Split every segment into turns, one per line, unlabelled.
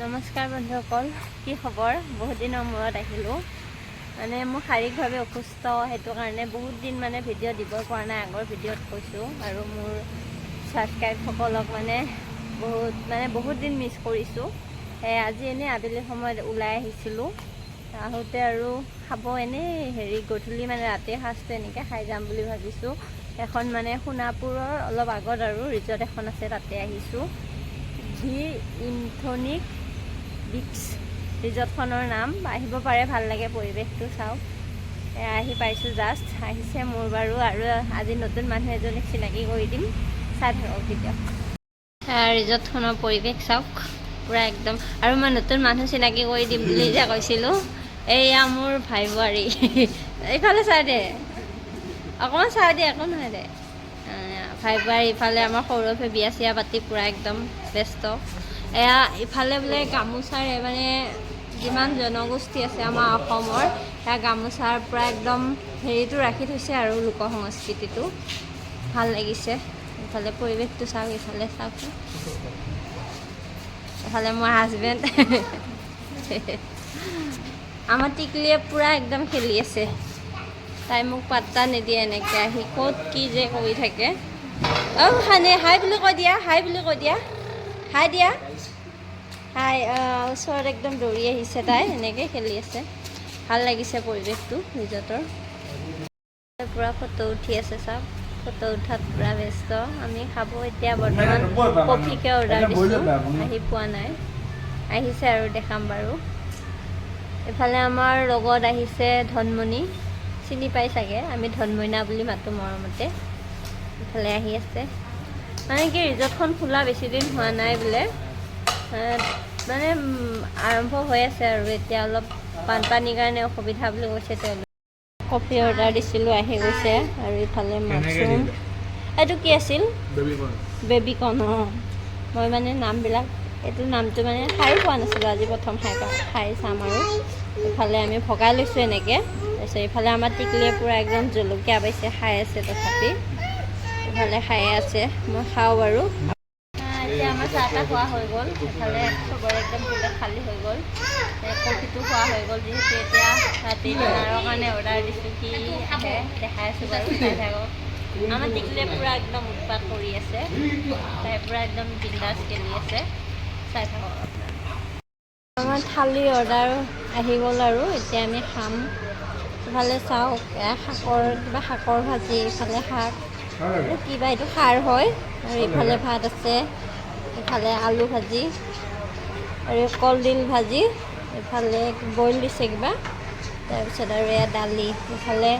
নমস্কাৰ বন্ধুসকল, কি খবৰ? বহুত দিনৰ মূৰত আহিলোঁ। মানে মোৰ শাৰীৰিকভাৱে অসুস্থ, সেইটো কাৰণে বহুত দিন মানে ভিডিঅ' দিব পৰা নাই। আগৰ ভিডিঅ'ত কৈছোঁ আৰু মোৰ ছাবস্ক্ৰাইবসকলক বহুত দিন মিছ কৰিছোঁ। আজি এনেই আবেলি সময়ত ওলাই আহিছিলোঁ। আহোঁতে আৰু খাব এনেই গধূলি মানে ৰাতিৰ সাঁজটো এনেকৈ খাই যাম বুলি ভাবিছোঁ। এখন মানে সোণাপুৰৰ অলপ আগত আৰু ৰিজৰ্ট এখন আছে, তাতে আহিছোঁ। দি ইনথনিক বিক্স ৰিজৰ্টখনৰ নাম। আহিব পাৰে, ভাল লাগে পৰিৱেশটো। চাওক, আহি পাইছোঁ, জাষ্ট আহিছে মোৰ বাৰু। আৰু আজি নতুন মানুহ এজনীক চিনাকি কৰি দিম, চাই থাকক ভিডিঅ'। ৰিজৰ্টখনৰ পৰিৱেশ চাওক, পূৰা একদম। আৰু মই নতুন মানুহ চিনাকি কৰি দিম বুলি যে কৈছিলোঁ, এয়া মোৰ ভাই বোৱাৰী। এইফালে চাই দে, অকণমান চাই দে, একো নহয় দে। ভাই বোৱাৰী ইফালে আমাৰ সৌৰভে বিয়া চিয়া পাতি পূৰা একদম ব্যস্ত। এয়া ইফালে বোলে গামোচাৰে মানে যিমান জনগোষ্ঠী আছে আমাৰ অসমৰ, সেয়া গামোচাৰ পৰা একদম হেৰিটো ৰাখি থৈছে আৰু লোক সংস্কৃতিটো। ভাল লাগিছে। ইফালে পৰিৱেশটো চাওক, ইফালে চাওক, এফালে মোৰ হাজবেণ্ড। আমাৰ টিকলিয়ে পূৰা একদম খেলি আছে। তাই মোক পাত্তা নিদিয়ে, এনেকৈ আহি ক'ত কি যে কৰি থাকে। হাই বুলি কৈ দিয়া, হাই বুলি কৈ দিয়া, হাই দিয়া, হাই। ওচৰত একদম দৌৰি আহিছে তাই, এনেকৈ খেলি আছে। ভাল লাগিছে পৰিৱেশটো ৰিজৰ্টৰ। পূৰা ফটো উঠি আছে, চাওক, ফটো উঠাত পূৰা ব্যস্ত। আমি খাব এতিয়া বৰ্তমান কফিকে অৰ্ডাৰ দিছোঁ, আহি পোৱা নাই, আহিছে আৰু দেখাম বাৰু। এইফালে আমাৰ লগত আহিছে ধনমণি, চিনি পাই চাগে, আমি ধনমইনা বুলি মাতোঁ মৰমতে। ইফালে আহি আছে। মানে কি, ৰিজৰ্টখন খোলা বেছি দিন হোৱা নাই বোলে, মানে আৰম্ভ হৈ আছে আৰু এতিয়া অলপ বানপানীৰ কাৰণে অসুবিধা বুলি কৈছে তেওঁলোকে। কফি অৰ্ডাৰ দিছিলোঁ, আহি গৈছে। আৰু ইফালে মাছৰুম, এইটো কি আছিল? বেবিকৰ্ণ। মই মানে নামবিলাক, এইটো নামটো মানে খাই পোৱা নাছিলোঁ, আজি প্ৰথম খাই চাম আৰু। ইফালে আমি ভগাই লৈছোঁ এনেকৈ। তাৰপিছত ইফালে আমাৰ টিকলিয়ে পূৰা একদম জলকীয়া পাইছে, খাই আছে তথাপি। ইফালে খাই আছে, মই খাওঁ বাৰু। এতিয়া আমাৰ চাহ তাহ খোৱা হৈ গ'ল। ইফালে চবৰে একদম প্লেট খালী হৈ গ'ল। কফিটো খোৱা হৈ গ'ল, যিহেতু এতিয়া ৰাতি ডিনাৰৰ কাৰণে অৰ্ডাৰ দিছোঁ। কি আহে দেখাই আছোঁ বাৰু, চাই থাকক। আমাৰ টিকলিয়ে পূৰা একদম উৎপাত কৰি আছে, তাই পূৰা একদম বিন্দাছ খেলি আছে, চাই থাকক আপোনাৰ। আমাৰ থালি অৰ্ডাৰ আহি গ'ল আৰু এতিয়া আমি খাম। ইফালে চাওক, কিবা শাকৰ ভাজি, ইফালে শাক, কিবা এইটো খাৰ হয়। আৰু ইফালে ভাত আছে, ইফালে আলু ভাজি, আৰু কলডিল ভাজি, ইফালে বইল দিছে কিবা, তাৰপিছত আৰু এয়া দালি। ইফালে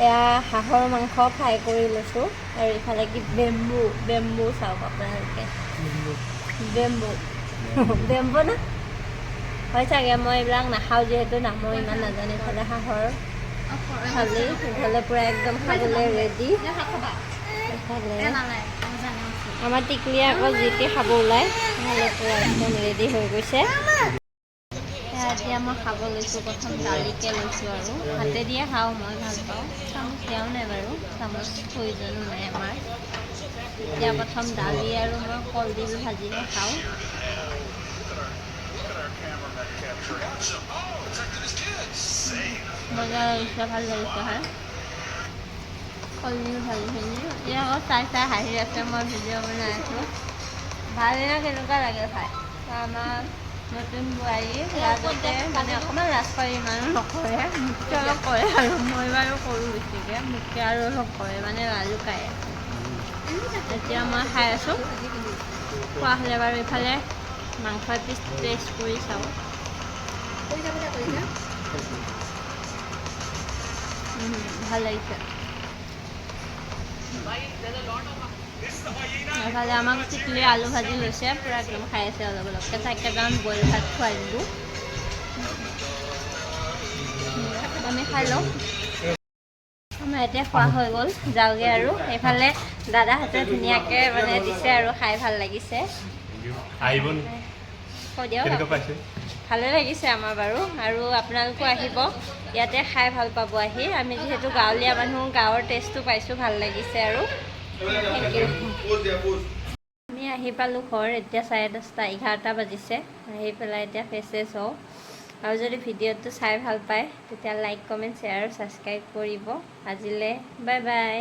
এয়া হাঁহৰ মাংস ফ্ৰাই কৰি লৈছোঁ। আৰু ইফালে কি বেম্বু চাওক আপোনালোকে, বেম্বু না হয় চাগে, মই এইবিলাক নাখাওঁ যিহেতু, নামো ইমান নাজানো। ইফালে হাঁহৰ থালি, ইফালে পূৰা একদম খাবলৈ ৰেডি। আমাৰ টিকলিয়ে আকৌ যি টি খাব ওলায়, নহ'লে পূৰা একদম ৰেডি হৈ গৈছে। এতিয়া মই খাব লৈছোঁ। প্ৰথম দালিকে লৈছোঁ আৰু হাতে দিয়ে খাওঁ, মই ভাল পাওঁ। চামুচ দিয়াও নাই বাৰু, চামুচ প্ৰয়োজনো নাই আমাৰ। এতিয়া প্ৰথম দালি আৰু মই কলডিল ভাজিহে খাওঁ। মজা লাগিছে, ভাল লাগিছে খাই কলডিল ভাজিখিনি। এতিয়া আকৌ চাই হাঁহি আছে, মই ভিডিঅ' বনাই আছোঁ। ভালে না, কেনেকুৱা লাগে খাই? আমাৰ নতুন বোৱাৰী লাজতে মানে অকণমান লাজ পায়, ইমানো নকৰে, মোতকৈ অলপ কৰে আৰু মই বাৰু কৰোঁ বেছিকৈ, মোতকৈ আৰু অলপ কৰে, মানে লাজুকায়। এতিয়া মই খাই আছোঁ, খোৱা হ'লে বাৰু। ইফালে মাংস এপিচ টেষ্ট কৰি চাওঁ। ভাল লাগিছে। এফালে আমাক টিকলি আলু ভাজি লৈছে, পূৰা একদম খাই আছে অলপ অলপকৈ। তাইক কেইটামান বইল ভাত খুৱাই দিলোঁ। আমি খাই লওঁ। আমাৰ এতিয়া খোৱা হৈ গ'ল, যাওঁগৈ আৰু। এইফালে দাদাহঁতে ধুনীয়াকৈ মানে দিছে আৰু খাই ভাল লাগিছে। কৈ দিয়ক, ভালে লাগিছে আমাৰ বাৰু। আৰু আপোনালোকো আহিব, ইয়াতে খাই ভাল পাব আহি। আমি যিহেতু গাঁৱলীয়া মানুহ, গাঁৱৰ টেষ্টটো পাইছোঁ, ভাল লাগিছে আৰু। Thank you. আমি আহি পালোঁ ঘৰ এতিয়া 10:30 11টা বাজিছে আহি পেলাই এতিয়া ফ্ৰেছ হওঁ আৰু যদি ভিডিঅ'টো চাই ভাল পায় তেতিয়া লাইক কমেণ্ট শ্বেয়াৰ আৰু ছাবস্ক্ৰাইব কৰিব আজিলৈ বাই বাই